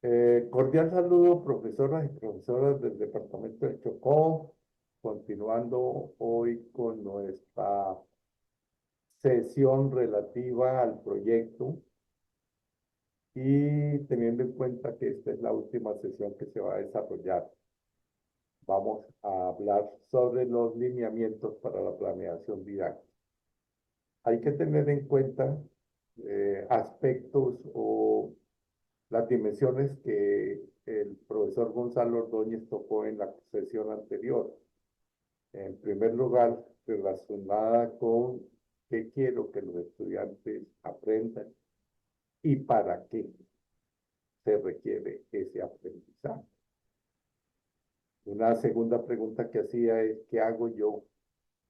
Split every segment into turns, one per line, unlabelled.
Cordial saludo, profesoras y profesoras del Departamento de Chocó, continuando hoy con nuestra sesión relativa al proyecto y teniendo en cuenta que esta es la última sesión que se va a desarrollar. Vamos a hablar sobre los lineamientos para la planeación didáctica. Hay que tener en cuenta aspectos o las dimensiones que el profesor Gonzalo Ordóñez tocó en la sesión anterior. En primer lugar, relacionada con qué quiero que los estudiantes aprendan y para qué se requiere ese aprendizaje. Una segunda pregunta que hacía es, ¿qué hago yo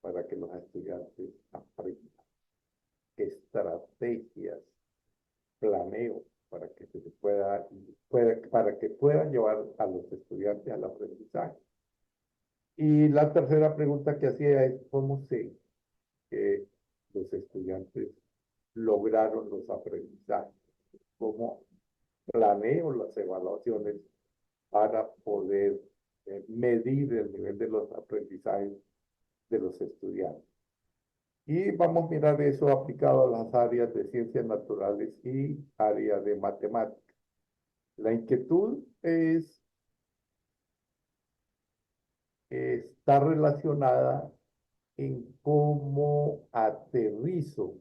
para que los estudiantes aprendan? ¿Qué estrategias planeo para que se para que puedan llevar a los estudiantes al aprendizaje? Y la tercera pregunta que hacía es, ¿cómo sé que los estudiantes lograron los aprendizajes? ¿Cómo planeo las evaluaciones para poder medir el nivel de los aprendizajes de los estudiantes? Y vamos a mirar eso aplicado a las áreas de ciencias naturales y área de matemáticas. La inquietud está relacionada en cómo aterrizo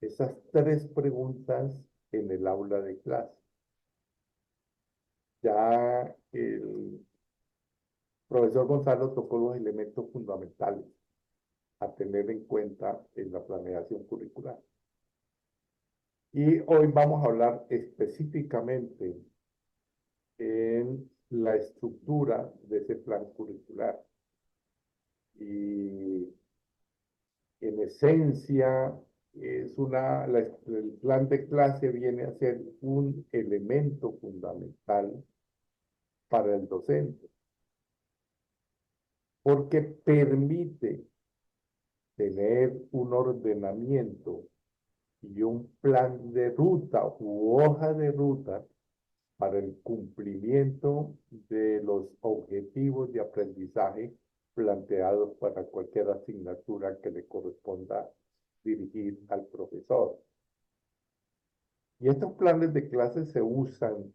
esas tres preguntas en el aula de clase. Ya el profesor Gonzalo tocó los elementos fundamentales a tener en cuenta en la planeación curricular. Y hoy vamos a hablar específicamente en la estructura de ese plan curricular. Y en esencia, el plan de clase viene a ser un elemento fundamental para el docente, porque permite tener un ordenamiento y un plan de ruta u hoja de ruta para el cumplimiento de los objetivos de aprendizaje planteados para cualquier asignatura que le corresponda dirigir al profesor. Y estos planes de clase se usan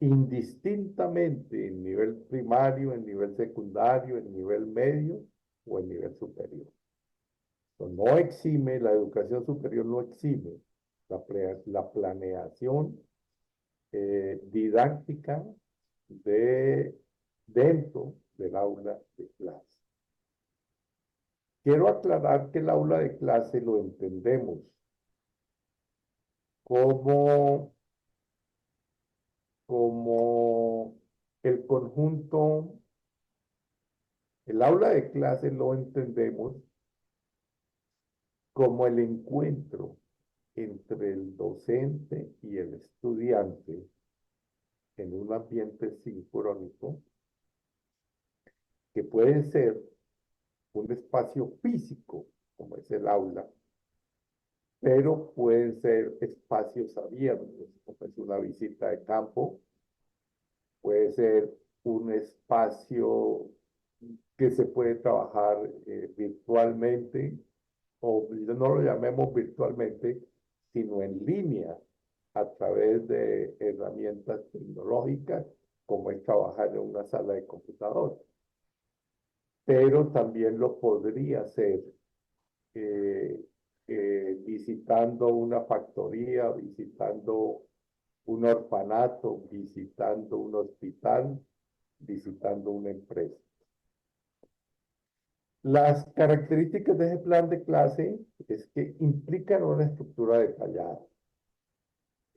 indistintamente en nivel primario, en nivel secundario, en nivel medio o en nivel superior. No exime, la educación superior no exime la planeación didáctica dentro del aula de clase. Quiero aclarar que el aula de clase lo entendemos como, como el conjunto, el aula de clase lo entendemos como el encuentro entre el docente y el estudiante en un ambiente sincrónico, que puede ser un espacio físico, como es el aula, pero pueden ser espacios abiertos, como es una visita de campo, puede ser un espacio que se puede trabajar virtualmente, o no lo llamemos virtualmente, sino en línea, a través de herramientas tecnológicas, como es trabajar en una sala de computador. Pero también lo podría hacer eh, visitando una factoría, visitando un orfanato, visitando un hospital, visitando una empresa. Las características de ese plan de clase es que implican una estructura detallada.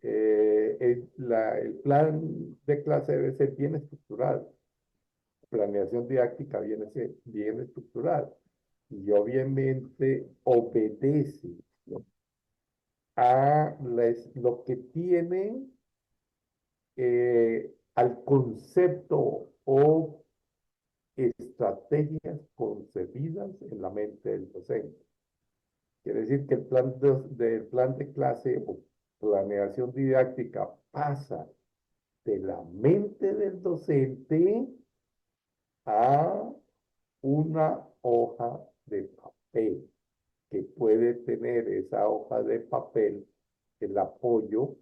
El plan de clase debe ser bien estructurado. Planeación didáctica viene a ser bien estructurada y obviamente obedece, ¿no?, a lo que tiene al concepto o estrategias concebidas en la mente del docente. Quiere decir que el plan de clase o planeación didáctica pasa de la mente del docente a una hoja de papel, que puede tener esa hoja de papel el apoyo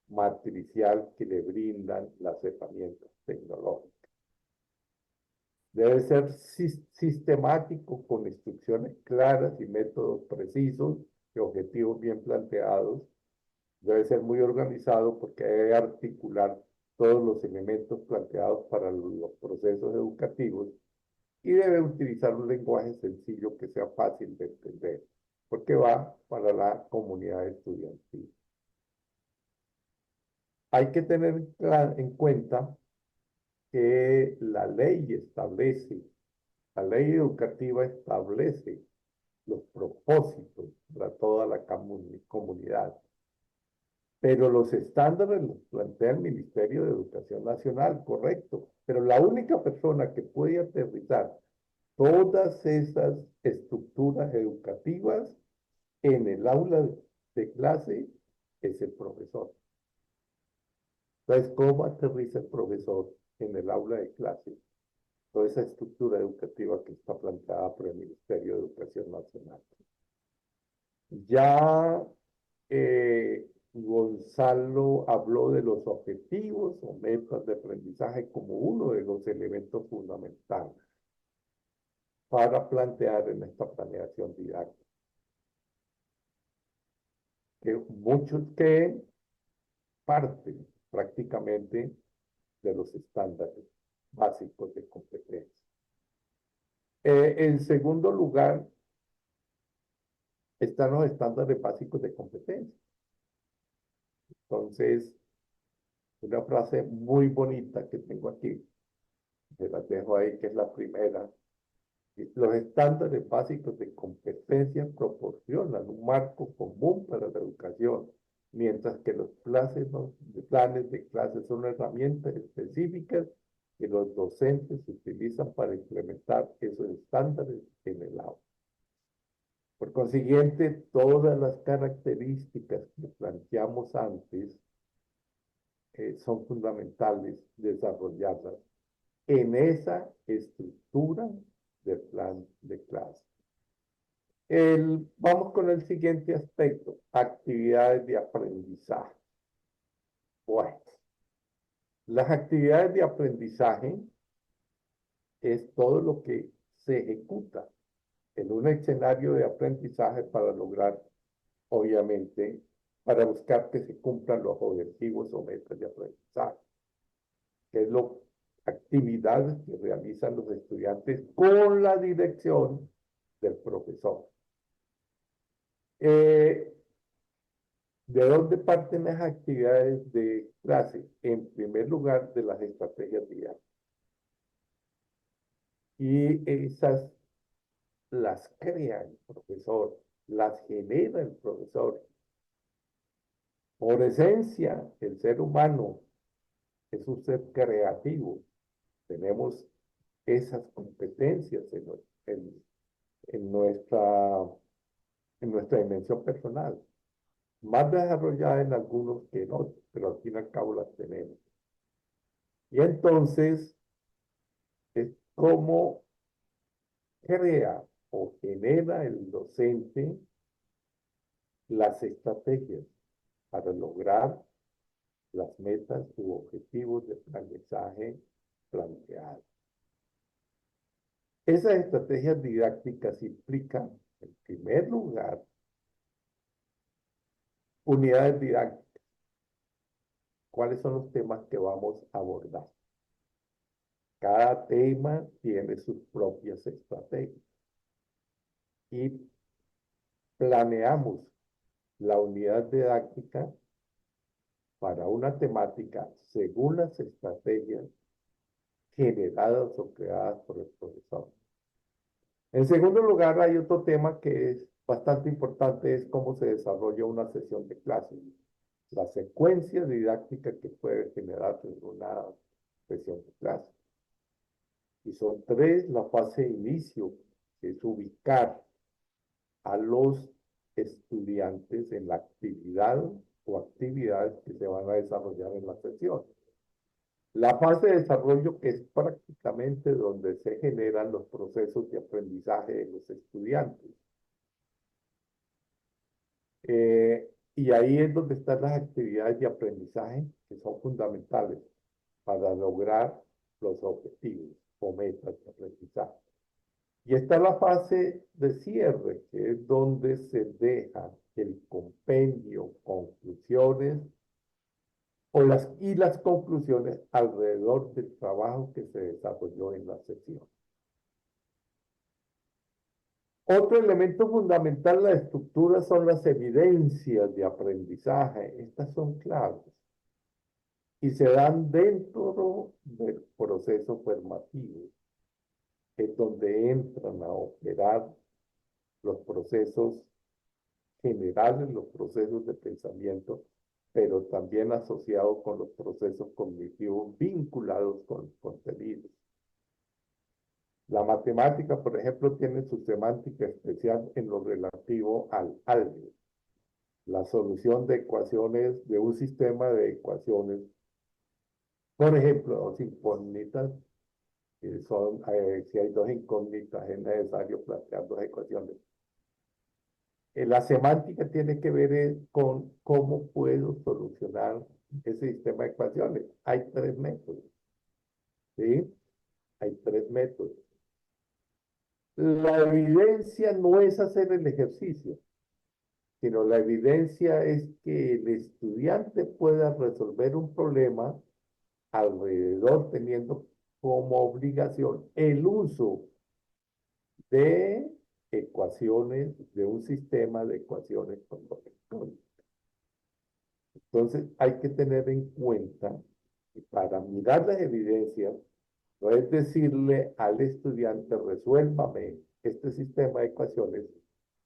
matricial que le brindan las herramientas tecnológicas. Debe ser sistemático, con instrucciones claras y métodos precisos y objetivos bien planteados. Debe ser muy organizado porque debe articular todos los elementos planteados para los procesos educativos y debe utilizar un lenguaje sencillo que sea fácil de entender, porque va para la comunidad estudiantil. Hay que tener en cuenta que la ley educativa establece los propósitos para toda la comunidad, pero los estándares los plantea el Ministerio de Educación Nacional, correcto, pero la única persona que puede aterrizar todas esas estructuras educativas en el aula de clase es el profesor. Entonces, ¿cómo aterriza el profesor en el aula de clase toda esa estructura educativa que está planteada por el Ministerio de Educación Nacional? Ya Gonzalo habló de los objetivos o metas de aprendizaje como uno de los elementos fundamentales para plantear en esta planeación didáctica. Que muchos que parten prácticamente de los estándares básicos de competencia. En segundo lugar, están los estándares básicos de competencia. Entonces, una frase muy bonita que tengo aquí, se las dejo ahí, que es la primera. Los estándares básicos de competencia proporcionan un marco común para la educación, mientras que los planes de clase son herramientas específicas que los docentes utilizan para implementar esos estándares en el aula. Por consiguiente, todas las características que planteamos antes son fundamentales desarrollarlas en esa estructura del plan de clase. Vamos con el siguiente aspecto, actividades de aprendizaje. Bueno, las actividades de aprendizaje es todo lo que se ejecuta en un escenario de aprendizaje para lograr, obviamente, para buscar que se cumplan los objetivos o metas de aprendizaje, que es actividades que realizan los estudiantes con la dirección del profesor. ¿De dónde parten las actividades de clase? En primer lugar, de las estrategias diarias. Y esas las crea el profesor, las genera el profesor. Por esencia, el ser humano es un ser creativo. Tenemos esas competencias en nuestra dimensión personal, más desarrollada en algunos que en otros, pero al fin y al cabo las tenemos. Y entonces, es como crea o genera el docente las estrategias para lograr las metas u objetivos de aprendizaje planteados. Esas estrategias didácticas implican, en primer lugar, unidades didácticas. ¿Cuáles son los temas que vamos a abordar? Cada tema tiene sus propias estrategias. Y planeamos la unidad didáctica para una temática según las estrategias generadas o creadas por el profesor. En segundo lugar, hay otro tema que es bastante importante, es cómo se desarrolla una sesión de clase. La secuencia didáctica que puede generar en una sesión de clase. Y son tres: la fase de inicio, que es ubicar a los estudiantes en la actividad o actividades que se van a desarrollar en la sesión. La fase de desarrollo, que es prácticamente donde se generan los procesos de aprendizaje de los estudiantes. Y ahí es donde están las actividades de aprendizaje que son fundamentales para lograr los objetivos o metas de aprendizaje. Y está la fase de cierre, que es donde se deja el compendio, conclusiones y las conclusiones alrededor del trabajo que se desarrolló en la sesión. Otro elemento fundamental de la estructura son las evidencias de aprendizaje. Estas son claves y se dan dentro del proceso formativo, es donde entran a operar los procesos generales, los procesos de pensamiento, pero también asociados con los procesos cognitivos vinculados con contenidos. La matemática, por ejemplo, tiene su semántica especial en lo relativo al álgebra, la solución de ecuaciones, de un sistema de ecuaciones. Por ejemplo, dos incógnitas, si hay dos incógnitas, es necesario plantear dos ecuaciones. La semántica tiene que ver con cómo puedo solucionar ese sistema de ecuaciones. Hay tres métodos, ¿sí? Hay tres métodos. La evidencia no es hacer el ejercicio, sino la evidencia es que el estudiante pueda resolver un problema alrededor teniendo como obligación el uso de ecuaciones, de un sistema de ecuaciones combinatorias. Entonces hay que tener en cuenta que para mirar las evidencias, no es decirle al estudiante, resuélvame este sistema de ecuaciones,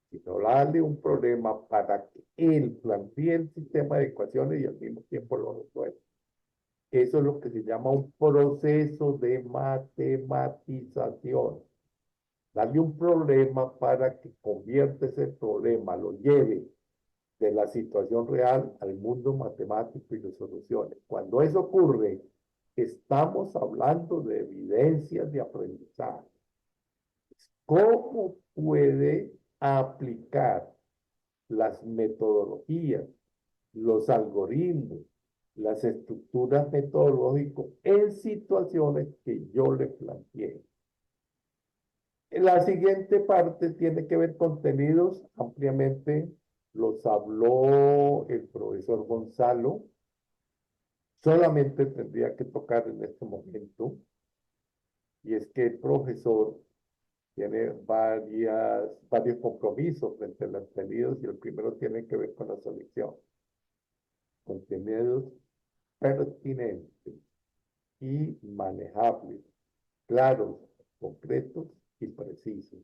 sino darle un problema para que él plantee el sistema de ecuaciones y al mismo tiempo lo resuelva. Eso es lo que se llama un proceso de matematización. Darle un problema para que convierta ese problema, lo lleve de la situación real al mundo matemático y de soluciones. Cuando eso ocurre, estamos hablando de evidencias de aprendizaje. ¿Cómo puede aplicar las metodologías, los algoritmos, las estructuras metodológicas en situaciones que yo le planteé? La siguiente parte tiene que ver con contenidos, ampliamente los habló el profesor Gonzalo. Solamente tendría que tocar en este momento, y es que el profesor tiene varios compromisos frente a los contenidos, y el primero tiene que ver con la selección. Contenidos pertinentes y manejables, claros, concretos y precisos.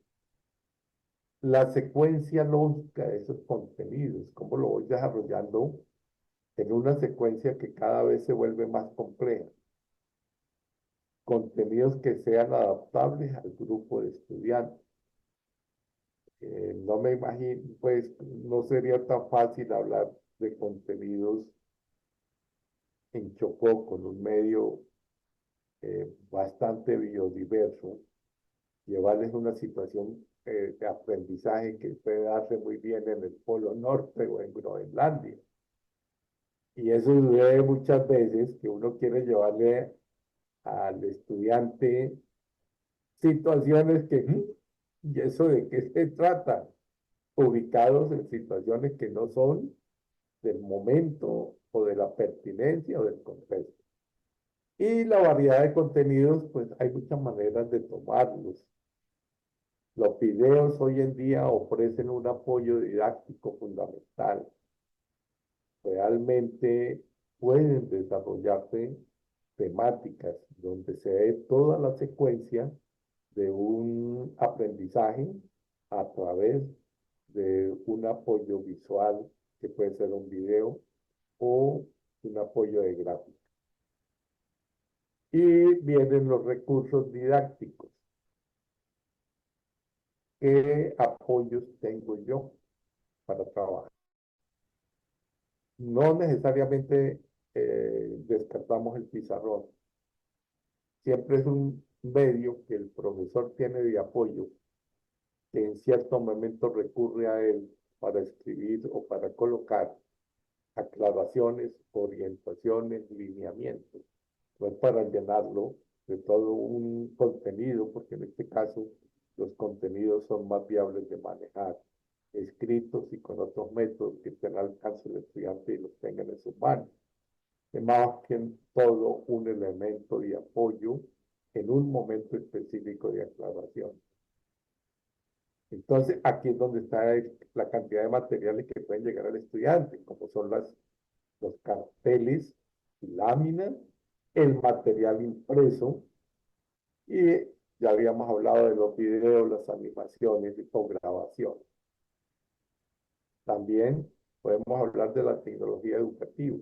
La secuencia lógica de esos contenidos, cómo lo voy desarrollando en una secuencia que cada vez se vuelve más compleja. Contenidos que sean adaptables al grupo de estudiantes. No me imagino, pues no sería tan fácil hablar de contenidos en Chocó con un medio bastante biodiverso, llevarles una situación de aprendizaje que puede darse muy bien en el Polo Norte o en Groenlandia. Y eso sucede muchas veces que uno quiere llevarle al estudiante situaciones que, ¿y eso de qué se trata? Ubicados en situaciones que no son del momento o de la pertinencia o del contexto. Y la variedad de contenidos, pues hay muchas maneras de tomarlos. Los videos hoy en día ofrecen un apoyo didáctico fundamental. Realmente pueden desarrollarse temáticas donde se ve toda la secuencia de un aprendizaje a través de un apoyo visual, que puede ser un video o un apoyo de gráfica. Y vienen los recursos didácticos. ¿Qué apoyos tengo yo para trabajar? No necesariamente descartamos el pizarrón. Siempre es un medio que el profesor tiene de apoyo, que en cierto momento recurre a él para escribir o para colocar aclaraciones, orientaciones, lineamientos. No es para llenarlo de todo un contenido, porque en este caso los contenidos son más viables de manejar, escritos y con otros métodos que estén al alcance del estudiante y los tengan en sus manos. Es más que todo un elemento de apoyo en un momento específico de aclaración. Entonces, aquí es donde está la cantidad de materiales que pueden llegar al estudiante, como son los carteles, láminas, el material impreso, y ya habíamos hablado de los videos, las animaciones o grabaciones. También podemos hablar de la tecnología educativa.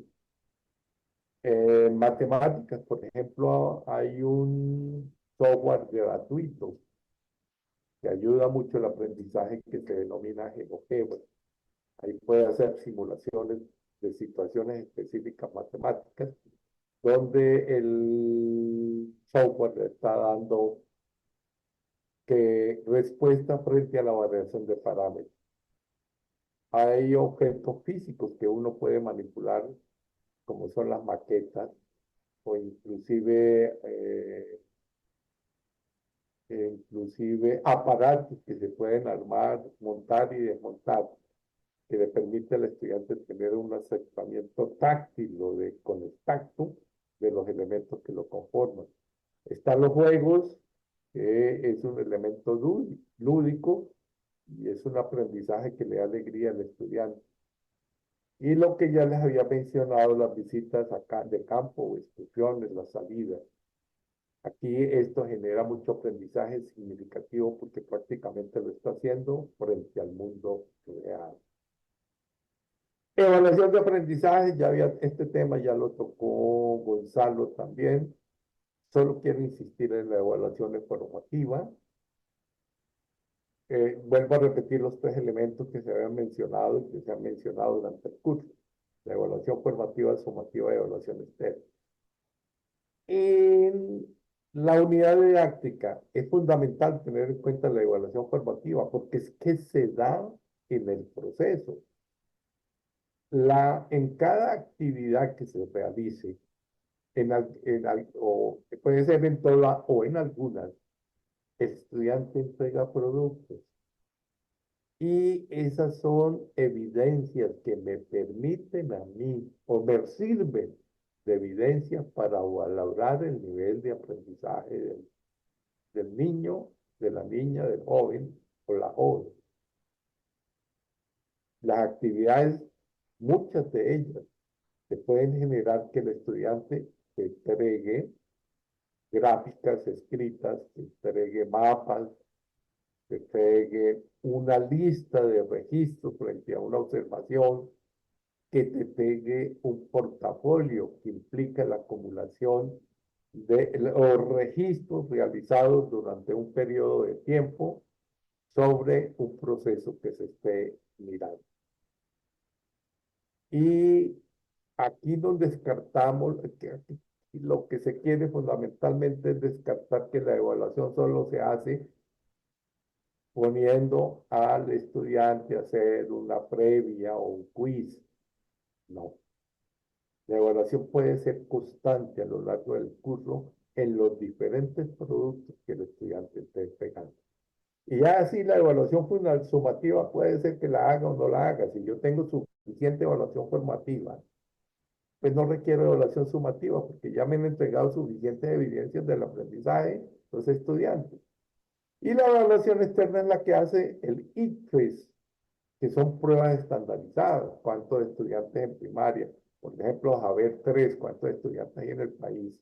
En matemáticas, por ejemplo, hay un software gratuito que ayuda mucho el aprendizaje que se denomina GeoGebra. Ahí puede hacer simulaciones de situaciones específicas matemáticas, donde el software le está dando respuesta frente a la variación de parámetros. Hay objetos físicos que uno puede manipular, como son las maquetas, o inclusive aparatos que se pueden armar, montar y desmontar, que le permite al estudiante tener un acercamiento táctil o con el tacto de los elementos que lo conforman. Están los juegos, que es un elemento lúdico y es un aprendizaje que le da alegría al estudiante. Y lo que ya les había mencionado, las visitas acá de campo o excursiones, las salidas. Aquí esto genera mucho aprendizaje significativo porque prácticamente lo está haciendo frente al mundo real. Evaluación de aprendizaje, este tema ya lo tocó Gonzalo también. Solo quiero insistir en la evaluación formativa. Vuelvo a repetir los tres elementos que se habían mencionado y que se han mencionado durante el curso. La evaluación formativa, sumativa y evaluación externa. En la unidad didáctica es fundamental tener en cuenta la evaluación formativa porque es que se da en el proceso. En cada actividad que se realice, o puede ser en todas o en algunas, el estudiante entrega productos. Y esas son evidencias que me permiten a mí o me sirven de evidencia para valorar el nivel de aprendizaje del niño, de la niña, del joven o la joven. Las actividades, muchas de ellas, se pueden generar que el estudiante entregue gráficas escritas, entregue mapas, entregue una lista de registros frente a una observación, que te pegue un portafolio que implica la acumulación de los registros realizados durante un periodo de tiempo sobre un proceso que se esté mirando. Y aquí nos descartamos, lo que se quiere fundamentalmente es descartar que la evaluación solo se hace poniendo al estudiante a hacer una previa o un quiz. No. La evaluación puede ser constante a lo largo del curso en los diferentes productos que el estudiante esté pegando. Y ya así la evaluación sumativa puede ser que la haga o no la haga. Si yo tengo suficiente evaluación formativa, pues no requiero evaluación sumativa porque ya me han entregado suficientes evidencias del aprendizaje los estudiantes. Y la evaluación externa es la que hace el ICFES, que son pruebas estandarizadas. ¿Cuántos estudiantes en primaria? Por ejemplo, saber tres, ¿cuántos estudiantes hay en el país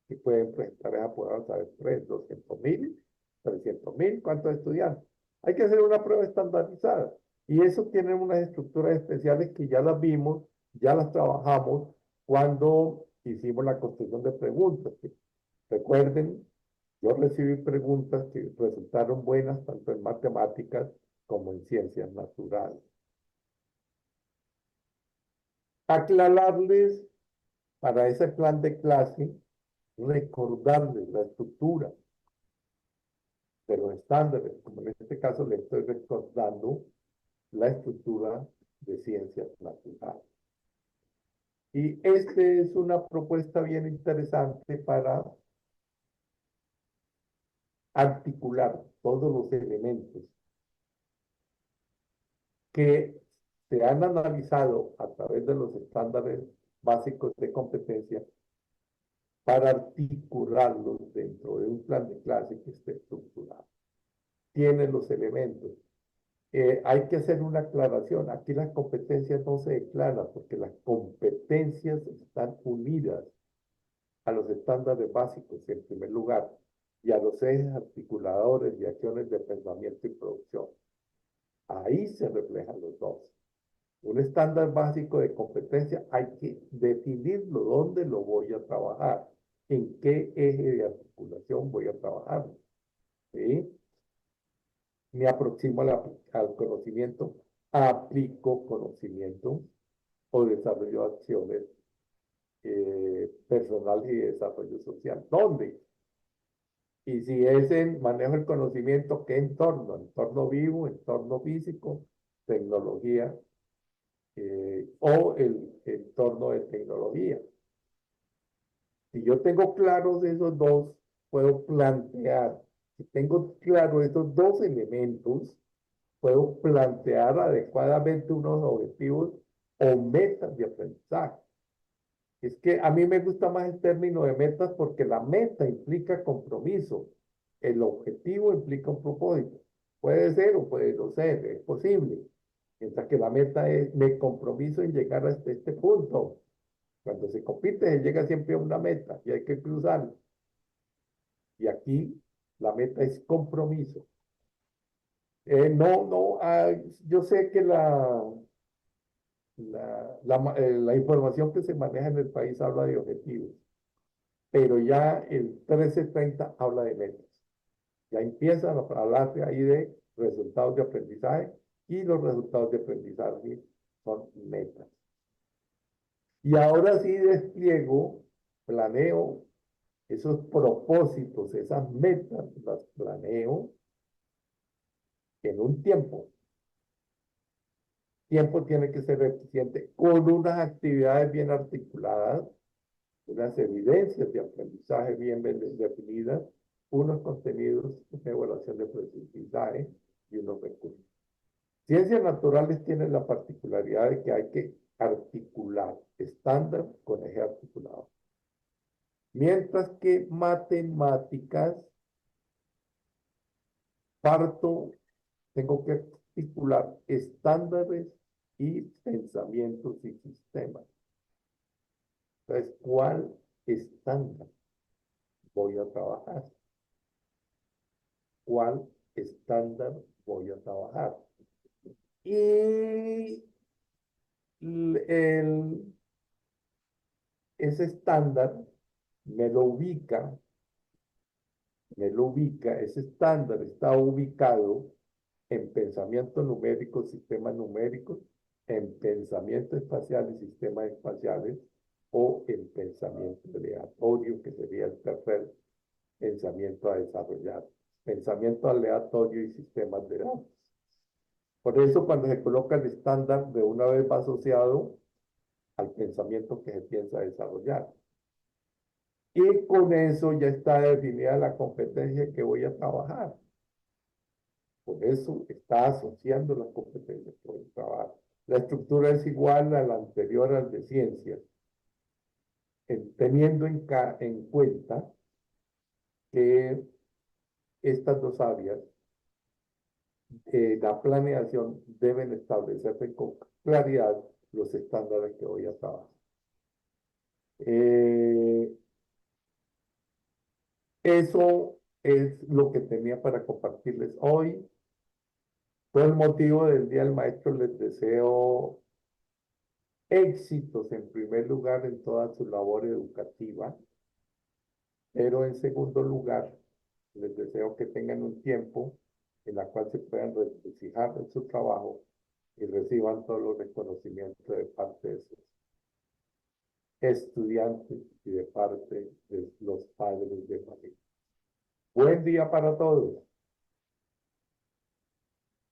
que pueden presentar esa prueba? Saber tres, 200.000, 300.000, ¿cuántos estudiantes? Hay que hacer una prueba estandarizada. Y eso tiene unas estructuras especiales que ya las vimos, ya las trabajamos cuando hicimos la construcción de preguntas. Recuerden, yo recibí preguntas que resultaron buenas tanto en matemáticas como en ciencias naturales. Aclararles para ese plan de clase, recordarles la estructura de los estándares, como en este caso le estoy recordando la estructura de ciencias naturales. Y esta es una propuesta bien interesante para articular todos los elementos que se han analizado a través de los estándares básicos de competencia para articularlos dentro de un plan de clase que esté estructurado. Tiene los elementos. Hay que hacer una aclaración. Aquí las competencias no se declaran porque las competencias están unidas a los estándares básicos en primer lugar y a los ejes articuladores y acciones de pensamiento y producción. Ahí se reflejan los dos. Un estándar básico de competencia hay que definirlo, dónde lo voy a trabajar, en qué eje de articulación voy a trabajar. ¿Sí? Me aproximo al conocimiento, aplico conocimiento o desarrollo acciones personales y de desarrollo social. ¿Dónde? Y si es en manejo del conocimiento, ¿qué entorno? Entorno vivo, entorno físico, tecnología o el entorno de tecnología. Si yo tengo claros esos dos, puedo plantear, si tengo claro esos dos elementos, puedo plantear adecuadamente unos objetivos o metas de aprendizaje. Es que a mí me gusta más el término de metas porque la meta implica compromiso, el objetivo implica un propósito. Puede ser o puede no ser, es posible. Mientras que la meta es, me compromiso en llegar hasta este punto. Cuando se compite, se llega siempre a una meta y hay que cruzarla. Y aquí la meta es compromiso. Yo sé que la información que se maneja en el país habla de objetivos, pero ya el 1330 habla de metas. Ya empiezan a hablar de ahí de resultados de aprendizaje y los resultados de aprendizaje son metas. Y ahora sí despliego, planeo esos propósitos, esas metas, las planeo en un tiempo. Tiempo tiene que ser eficiente con unas actividades bien articuladas, unas evidencias de aprendizaje bien definidas, unos contenidos de evaluación de aprendizaje y unos recursos. Ciencias naturales tienen la particularidad de que hay que articular estándar con eje articulado. Mientras que matemáticas, tengo que articular estándares y pensamientos y sistemas. Entonces, ¿cuál estándar voy a trabajar? ¿Cuál estándar voy a trabajar? Y ese estándar me lo ubica, ese estándar está ubicado en pensamiento numérico, sistemas numéricos, en pensamiento espacial y sistemas espaciales, o en pensamiento aleatorio, que sería el tercer pensamiento a desarrollar. Pensamiento aleatorio y sistemas de datos. Por eso, cuando se coloca el estándar, de una vez va asociado al pensamiento que se piensa desarrollar. Y con eso ya está definida la competencia que voy a trabajar. Por eso está asociando las competencias que voy a trabajar. La estructura es igual a la anterior al de ciencias, teniendo en cuenta que estas dos áreas, la planeación, deben establecerse con claridad los estándares que voy a trabajar. Eso es lo que tenía para compartirles hoy. Por el motivo del Día del Maestro, les deseo éxitos en primer lugar en toda su labor educativa, pero en segundo lugar, les deseo que tengan un tiempo en la cual se puedan regocijar en su trabajo y reciban todos los reconocimientos de parte de sus estudiantes y de parte de los padres de familia. Buen día para todos.